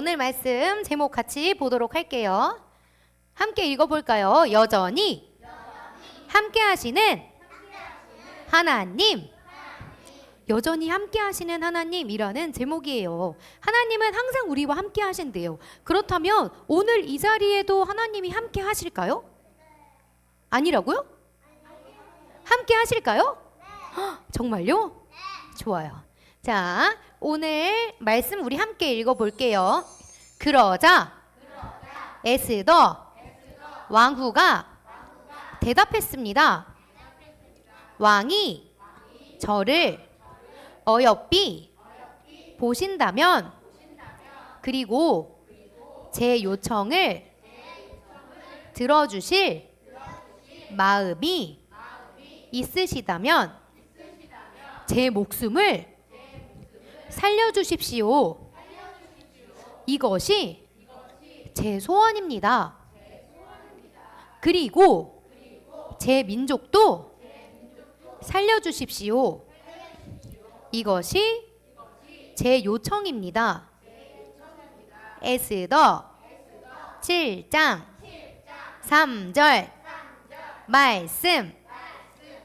오늘 말씀 제목 같이 보도록 할게요. 함께 읽어볼까요? 여전히 함께 하시는 하나님. 여전히 함께 하시는 하나님이라는 제목이에요. 하나님은 항상 우리와 함께 하신대요. 그렇다면 오늘 이 자리에도 하나님이 함께 하실까요? 아니라고요? 함께 하실까요? 정말요? 좋아요. 자, 오늘 말씀 우리 함께 읽어볼게요. 그러자 에스더 왕후가 대답했습니다. 왕이 저를 어여삐 보신다면, 그리고 제 요청을 들어주실 마음이 있으시다면 제 목숨을 살려주십시오. 이것이 제 소원입니다. 그리고 제 민족도 살려주십시오. 이것이 제 요청입니다. 에스더 7장 3절 말씀.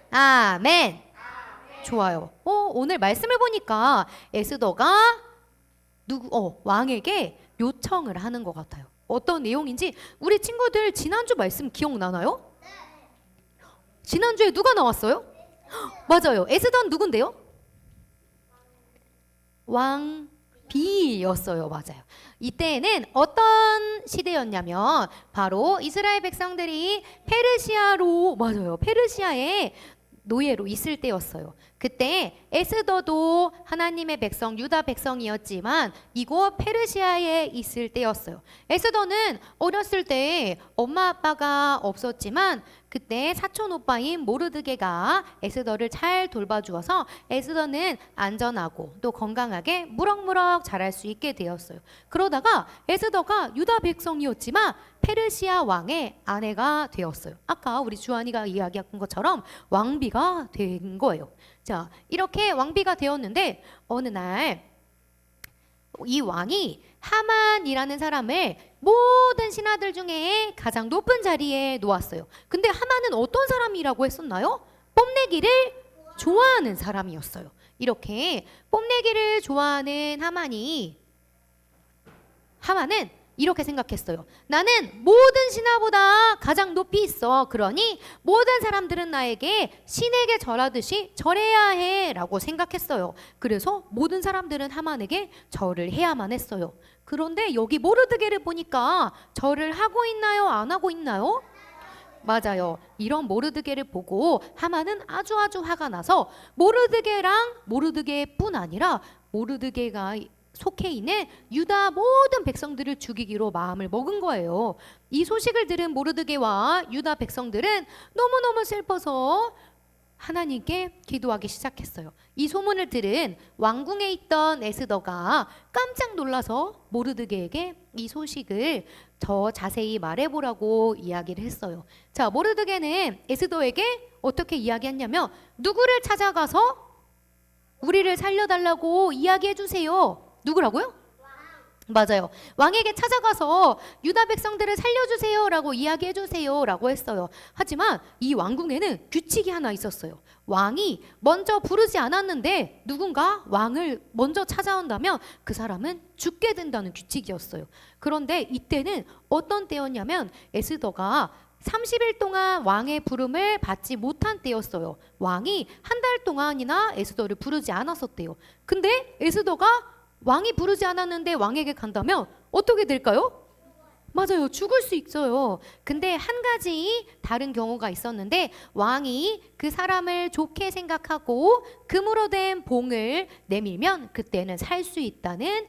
아멘. 좋아요. 오늘 말씀을 보니까 에스더가 왕에게 요청을 하는 것 같아요. 어떤 내용인지 우리 친구들 지난주 말씀 기억나나요? 지난주에 누가 나왔어요? 맞아요. 에스더는 누군데요? 왕비였어요. 맞아요. 이때는 어떤 시대였냐면 바로 이스라엘 백성들이 페르시아에 노예로 있을 때였어요. 그때 에스더도 하나님의 백성, 유다 백성이었지만 이곳 페르시아에 있을 때였어요. 에스더는 어렸을 때 엄마 아빠가 없었지만 그때 사촌 오빠인 모르드게가 에스더를 잘 돌봐주어서 에스더는 안전하고 또 건강하게 무럭무럭 자랄 수 있게 되었어요. 그러다가 에스더가 유다 백성이었지만 페르시아 왕의 아내가 되었어요. 아까 우리 주한이가 이야기한 것처럼 왕비가 된 거예요. 자, 이렇게 왕비가 되었는데 어느 날 이 왕이 하만이라는 사람을 모든 신하들 중에 가장 높은 자리에 놓았어요. 근데 하만은 어떤 사람이라고 했었나요? 뽐내기를 좋아하는 사람이었어요. 이렇게 뽐내기를 좋아하는 하만은 이렇게 생각했어요. 나는 모든 신하보다 가장 높이 있어. 그러니 모든 사람들은 나에게 신에게 절하듯이 절해야 해 라고 생각했어요. 그래서 모든 사람들은 하만에게 절을 해야만 했어요. 그런데 여기 모르드게를 보니까 절을 하고 있나요? 안 하고 있나요? 맞아요. 이런 모르드게를 보고 하만은 아주 화가 나서 모르드게뿐 아니라 모르드게가 속해 있는 유다 모든 백성들을 죽이기로 마음을 먹은 거예요. 이 소식을 들은 모르드게와 유다 백성들은 너무너무 슬퍼서 하나님께 기도하기 시작했어요. 이 소문을 들은 왕궁에 있던 에스더가 깜짝 놀라서 모르드게에게 이 소식을 더 자세히 말해보라고 이야기를 했어요. 자, 모르드게는 에스더에게 어떻게 이야기했냐면 누구를 찾아가서 우리를 살려달라고 이야기해주세요. 누구라고요? 맞아요. 왕에게 찾아가서 유다 백성들을 살려주세요 라고 이야기해주세요 라고 했어요. 하지만 이 왕궁에는 규칙이 하나 있었어요. 왕이 먼저 부르지 않았는데 누군가 왕을 먼저 찾아온다면 그 사람은 죽게 된다는 규칙이었어요. 그런데 이때는 어떤 때였냐면 에스더가 30일 동안 왕의 부름을 받지 못한 때였어요. 왕이 한 달 동안이나 에스더를 부르지 않았었대요. 근데 에스더가 왕이 부르지 않았는데 왕에게 간다면 어떻게 될까요? 맞아요. 죽을 수 있어요. 근데 한 가지 다른 경우가 있었는데 왕이 그 사람을 좋게 생각하고 금으로 된 봉을 내밀면 그때는 살 수 있다는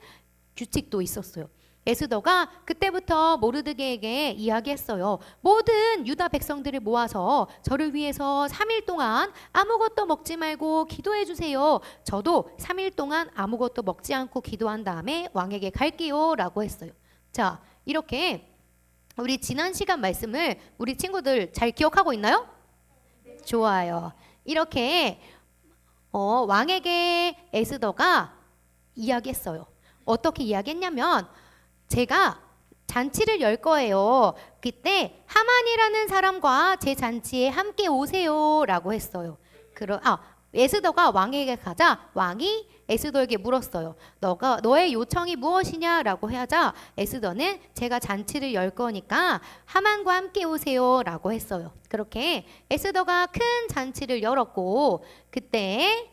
규칙도 있었어요. 에스더가 그때부터 모르드게에게 이야기했어요. 모든 유다 백성들을 모아서 저를 위해서 3일 동안 아무것도 먹지 말고 기도해 주세요. 저도 3일 동안 아무것도 먹지 않고 기도한 다음에 왕에게 갈게요 라고 했어요. 자, 이렇게 우리 지난 시간 말씀을 우리 친구들 잘 기억하고 있나요? 좋아요. 이렇게 왕에게 에스더가 이야기했어요. 어떻게 이야기했냐면 제가 잔치를 열 거예요. 그때 하만이라는 사람과 제 잔치에 함께 오세요 라고 했어요. 에스더가 왕에게 가자 왕이 에스더에게 물었어요. 너의 요청이 무엇이냐라고 하자 에스더는 제가 잔치를 열 거니까 하만과 함께 오세요 라고 했어요. 그렇게 에스더가 큰 잔치를 열었고 그때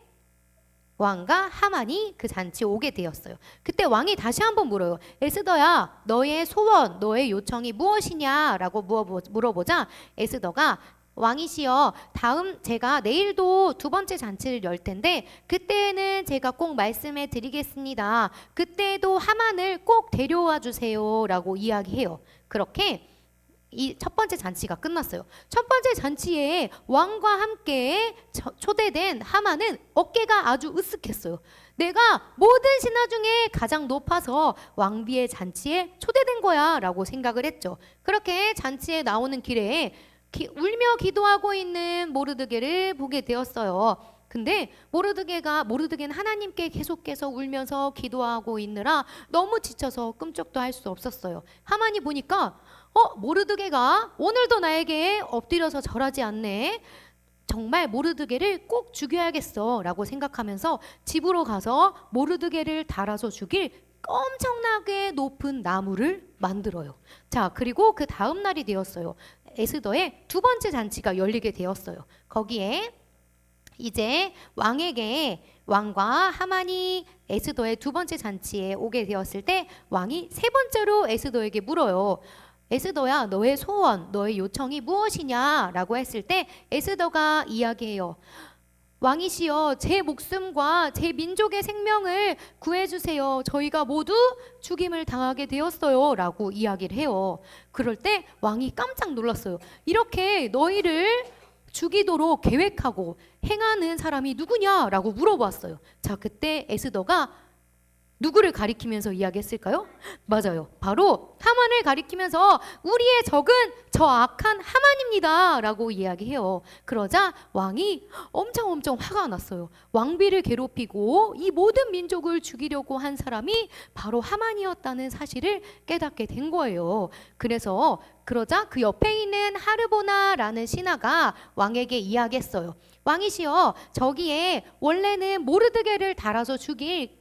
왕과 하만이 그 잔치에 오게 되었어요. 그때 왕이 다시 한번 물어요. 에스더야, 너의 소원, 너의 요청이 무엇이냐라고 물어보자 에스더가 왕이시여, 제가 내일도 두 번째 잔치를 열 텐데 그때는 제가 꼭 말씀해 드리겠습니다. 그때도 하만을 꼭 데려와 주세요 라고 이야기해요. 그렇게 이 첫 번째 잔치가 끝났어요. 첫 번째 잔치에 왕과 함께 초대된 하만은 어깨가 아주 으쓱했어요. 내가 모든 신하 중에 가장 높아서 왕비의 잔치에 초대된 거야 라고 생각을 했죠. 그렇게 잔치에 나오는 길에 울며 기도하고 있는 모르드게를 보게 되었어요. 근데 모르드게는 하나님께 계속해서 울면서 기도하고 있느라 너무 지쳐서 끔찍도 할 수 없었어요. 하만이 보니까 모르드게가 오늘도 나에게 엎드려서 절하지 않네. 정말 모르드게를 꼭 죽여야겠어 라고 생각하면서 집으로 가서 모르드게를 달아서 죽일 엄청나게 높은 나무를 만들어요. 자, 그리고 그 다음 날이 되었어요. 에스더의 두 번째 잔치가 열리게 되었어요. 거기에 이제 왕과 하만이 에스더의 두 번째 잔치에 오게 되었을 때 왕이 세 번째로 에스더에게 물어요. 에스더야, 너의 소원, 너의 요청이 무엇이냐 라고 했을 때 에스더가 이야기해요. 왕이시여, 제 목숨과 제 민족의 생명을 구해주세요. 저희가 모두 죽임을 당하게 되었어요 라고 이야기를 해요. 그럴 때 왕이 깜짝 놀랐어요. 이렇게 너희를 죽이도록 계획하고 행하는 사람이 누구냐라고 물어봤어요. 자, 그때 에스더가 누구를 가리키면서 이야기했을까요? 맞아요. 바로 하만을 가리키면서 우리의 적은 저 악한 하만입니다 라고 이야기해요. 그러자 왕이 엄청 화가 났어요. 왕비를 괴롭히고 이 모든 민족을 죽이려고 한 사람이 바로 하만이었다는 사실을 깨닫게 된 거예요. 그러자 그 옆에 있는 하르보나라는 신하가 왕에게 이야기했어요. 왕이시여, 저기에 원래는 모르드게를 달아서 죽일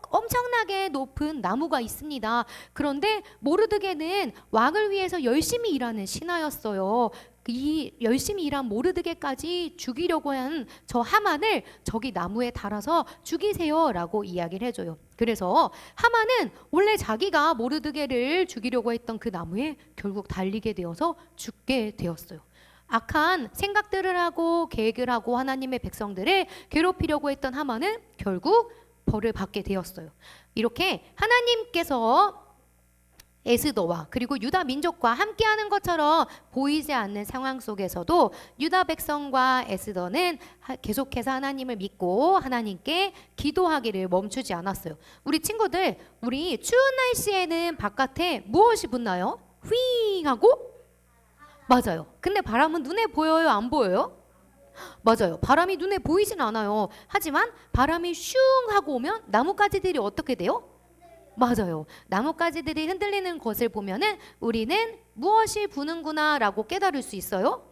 엄청나게 높은 나무가 있습니다. 그런데 모르드게는 왕을 위해서 열심히 일하는 신하였어요. 이 열심히 일한 모르드게까지 죽이려고 한 저 하만을 저기 나무에 달아서 죽이세요 라고 이야기를 해줘요. 그래서 하만은 원래 자기가 모르드게를 죽이려고 했던 그 나무에 결국 달리게 되어서 죽게 되었어요. 악한 생각들을 하고 계획을 하고 하나님의 백성들을 괴롭히려고 했던 하만은 결국 벌을 받게 되었어요. 이렇게 하나님께서 에스더와 그리고 유다 민족과 함께하는 것처럼 보이지 않는 상황 속에서도 유다 백성과 에스더는 계속해서 하나님을 믿고 하나님께 기도하기를 멈추지 않았어요. 우리 친구들, 우리 추운 날씨에는 바깥에 무엇이 붙나요? 휘잉 하고? 맞아요. 근데 바람은 눈에 보여요? 안 보여요? 맞아요. 바람이 눈에 보이진 않아요. 하지만 바람이 슝 하고 오면 나뭇가지들이 어떻게 돼요? 맞아요. 나뭇가지들이 흔들리는 것을 보면은 우리는 무엇이 부는구나 라고 깨달을 수 있어요.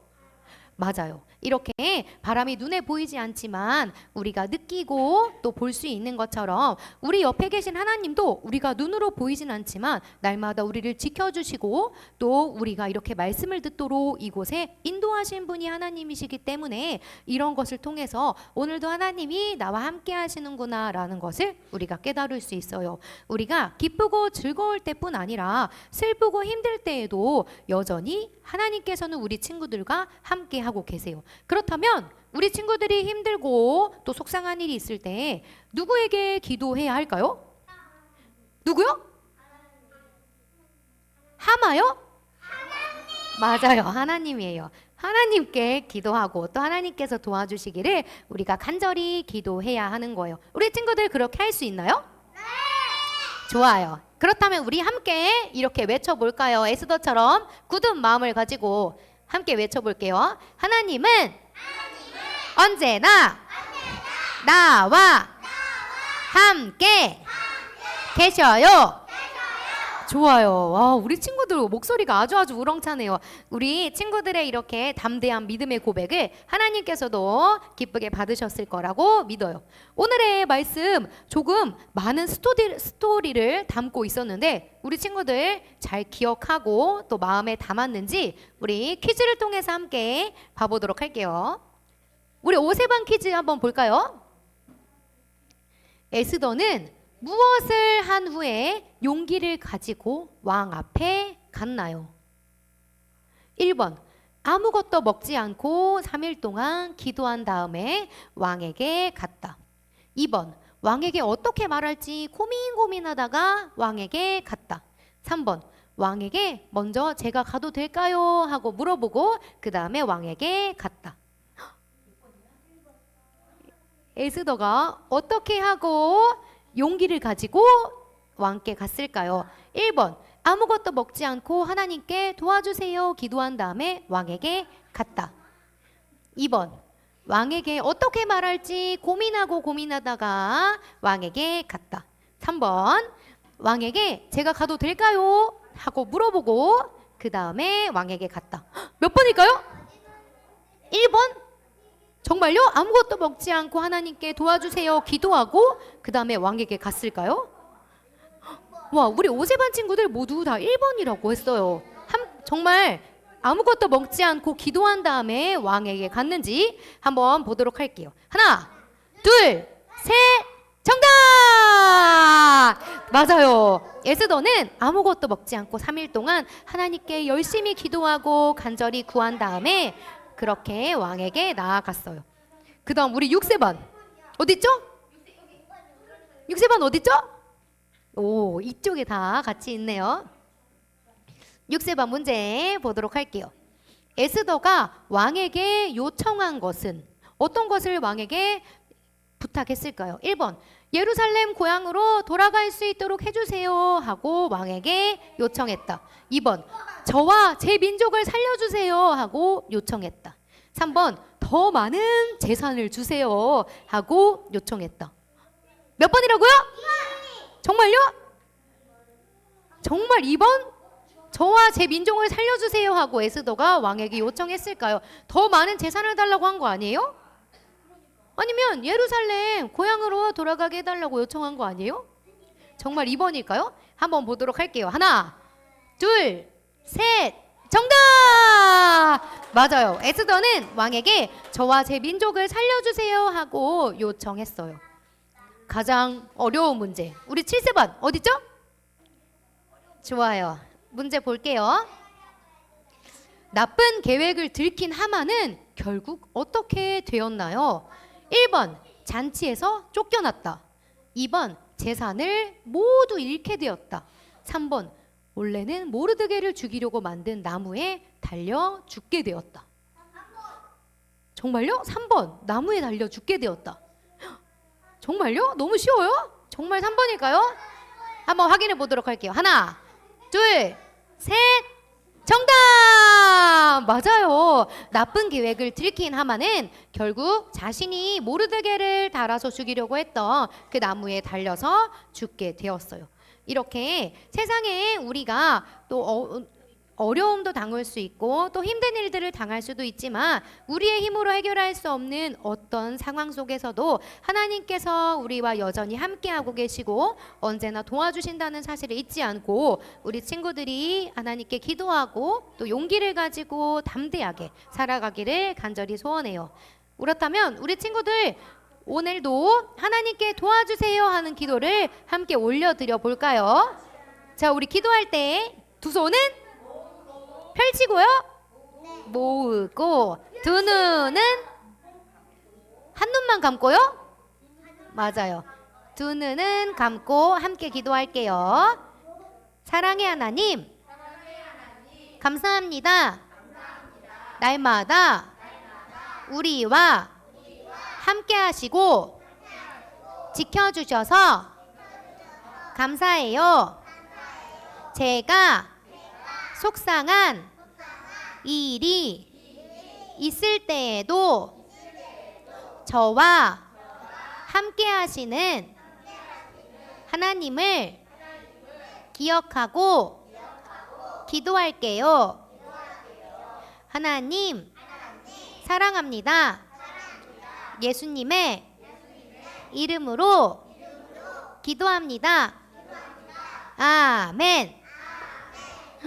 맞아요. 이렇게 바람이 눈에 보이지 않지만 우리가 느끼고 또 볼 수 있는 것처럼 우리 옆에 계신 하나님도 우리가 눈으로 보이진 않지만 날마다 우리를 지켜주시고 또 우리가 이렇게 말씀을 듣도록 이곳에 인도하신 분이 하나님이시기 때문에 이런 것을 통해서 오늘도 하나님이 나와 함께 하시는구나 라는 것을 우리가 깨달을 수 있어요. 우리가 기쁘고 즐거울 때뿐 아니라 슬프고 힘들 때에도 여전히 하나님께서는 우리 친구들과 함께 하고 계세요. 그렇다면 우리 친구들이 힘들고 또 속상한 일이 있을 때 누구에게 기도해야 할까요? 누구요? 하마요? 맞아요. 하나님이에요. 하나님께 기도하고 또 하나님께서 도와주시기를 우리가 간절히 기도해야 하는 거예요. 우리 친구들 그렇게 할 수 있나요? 네! 좋아요. 그렇다면 우리 함께 이렇게 외쳐볼까요? 에스더처럼 굳은 마음을 가지고 함께 외쳐볼게요. 하나님은 언제나 나와 함께 계셔요. 좋아요. 와, 우리 친구들 목소리가 아주 우렁차네요. 우리 친구들의 이렇게 담대한 믿음의 고백을 하나님께서도 기쁘게 받으셨을 거라고 믿어요. 오늘의 말씀 조금 많은 스토리를 담고 있었는데 우리 친구들 잘 기억하고 또 마음에 담았는지 우리 퀴즈를 통해서 함께 봐보도록 할게요. 우리 오세반 퀴즈 한번 볼까요? 에스더는 무엇을 한 후에 용기를 가지고 왕 앞에 갔나요? 1번 아무것도 먹지 않고 3일 동안 기도한 다음에 왕에게 갔다. 2번 왕에게 어떻게 말할지 고민하다가 왕에게 갔다. 3번 왕에게 먼저 제가 가도 될까요? 하고 물어보고 그 다음에 왕에게 갔다. 에스더가 어떻게 하고 용기를 가지고 왕께 갔을까요? 1번 아무것도 먹지 않고 하나님께 도와주세요 기도한 다음에 왕에게 갔다. 2번 왕에게 어떻게 말할지 고민하다가 왕에게 갔다. 3번 왕에게 제가 가도 될까요? 하고 물어보고 그 다음에 왕에게 갔다. 몇 번일까요? 1번 정말요? 아무것도 먹지 않고 하나님께 도와주세요 기도하고 그 다음에 왕에게 갔을까요? 와, 우리 오세반 친구들 모두 다 1번이라고 했어요. 정말 아무것도 먹지 않고 기도한 다음에 왕에게 갔는지 한번 보도록 할게요. 하나, 둘, 셋, 정답! 맞아요. 에스더는 아무것도 먹지 않고 3일 동안 하나님께 열심히 기도하고 간절히 구한 다음에 그렇게 왕에게 나아갔어요. 그 다음 우리 6세반 어딨죠? 6세반 어딨죠? 오, 이쪽에 다 같이 있네요. 6세반 문제 보도록 할게요. 에스더가 왕에게 요청한 것은 어떤 것을 왕에게 부탁했을까요? 1번 예루살렘 고향으로 돌아갈 수 있도록 해주세요 하고 왕에게 요청했다. 2번 저와 제 민족을 살려주세요 하고 요청했다. 3번 더 많은 재산을 주세요 하고 요청했다. 몇 번이라고요? 정말요? 정말 2번? 저와 제 민족을 살려주세요 하고 에스더가 왕에게 요청했을까요? 더 많은 재산을 달라고 한 거 아니에요? 아니면 예루살렘 고향으로 돌아가게 해달라고 요청한 거 아니에요? 정말 2번일까요? 한번 보도록 할게요. 하나, 둘, 셋, 정답! 맞아요. 에스더는 왕에게 저와 제 민족을 살려주세요 하고 요청했어요. 가장 어려운 문제. 우리 7세반 어딨죠? 좋아요. 문제 볼게요. 나쁜 계획을 들킨 하만은 결국 어떻게 되었나요? 1번 잔치에서 쫓겨났다. 2번 재산을 모두 잃게 되었다. 3번 원래는 모르드게를 죽이려고 만든 나무에 달려 죽게 되었다. 정말요? 3번 나무에 달려 죽게 되었다. 정말요? 너무 쉬워요? 정말 3번일까요? 한번 확인해 보도록 할게요. 하나, 둘, 셋, 정답! 맞아요. 나쁜 계획을 들킨 하만은 결국 자신이 모르드게를 달아서 죽이려고 했던 그 나무에 달려서 죽게 되었어요. 이렇게 세상에 우리가 또 어려움도 당할 수 있고 또 힘든 일들을 당할 수도 있지만 우리의 힘으로 해결할 수 없는 어떤 상황 속에서도 하나님께서 우리와 여전히 함께하고 계시고 언제나 도와주신다는 사실을 잊지 않고 우리 친구들이 하나님께 기도하고 또 용기를 가지고 담대하게 살아가기를 간절히 소원해요. 그렇다면 우리 친구들 오늘도 하나님께 도와주세요 하는 기도를 함께 올려드려 볼까요? 자, 우리 기도할 때 두 손은 펼치고요. 모으고 두 눈은 한 눈만 감고요. 맞아요. 두 눈은 감고 함께 기도할게요. 사랑의 하나님, 감사합니다. 날마다 우리와 함께 하시고 지켜주셔서 감사해요. 제가 속상한 일이 있을 때에도 저와 함께 하시는 하나님을 기억하고 기도할게요. 하나님, 사랑합니다. 예수님의 이름으로 기도합니다. 아멘.